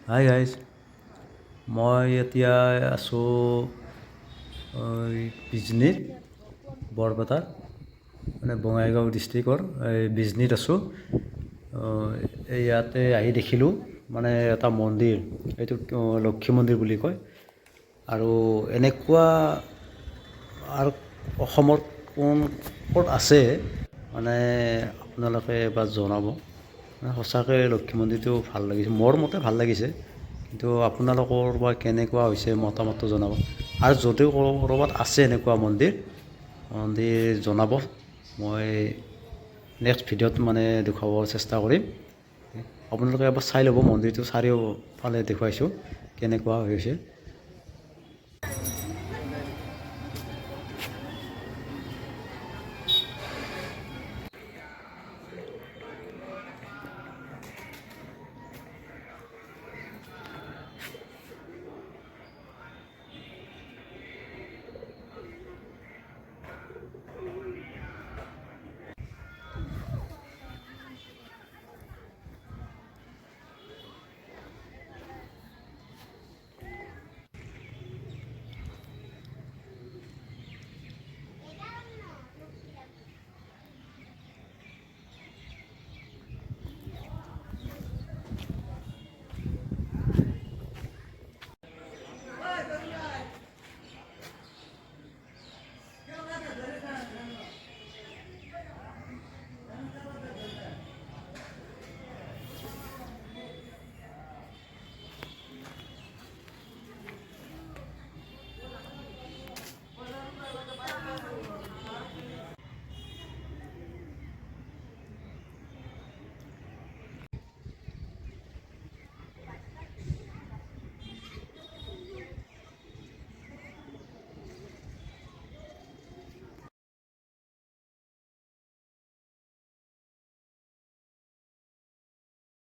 Hi guys, মই এতিয়া আছোঁ বিজনীত, বৰপেটাত, মানে বঙাইগাঁও ডিষ্ট্ৰিক্টৰ বিজনীত আছোঁ। ইয়াতে আহি দেখিলোঁ মানে এটা মন্দিৰ, এইটো লক্ষী মন্দিৰ বুলি কয়। আৰু এনেকুৱা আৰু অসমত ক'ত আছে মানে আপোনালোকে এবাৰ জনাব। সঁচাকৈ লক্ষী মন্দিৰটো ভাল লাগিছে, মোৰ মতে ভাল লাগিছে, কিন্তু আপোনালোকৰ বা কেনেকুৱা হৈছে মতামতটো জনাব। আৰু যদিও ক'ৰবাত আছে এনেকুৱা মন্দিৰ জনাব, মই নেক্সট ভিডিঅ'ত মানে দেখুৱাব চেষ্টা কৰিম। আপোনালোকে এবাৰ চাই ল'ব, মন্দিৰটো চাৰিওফালে দেখুৱাইছোঁ কেনেকুৱা হৈছে।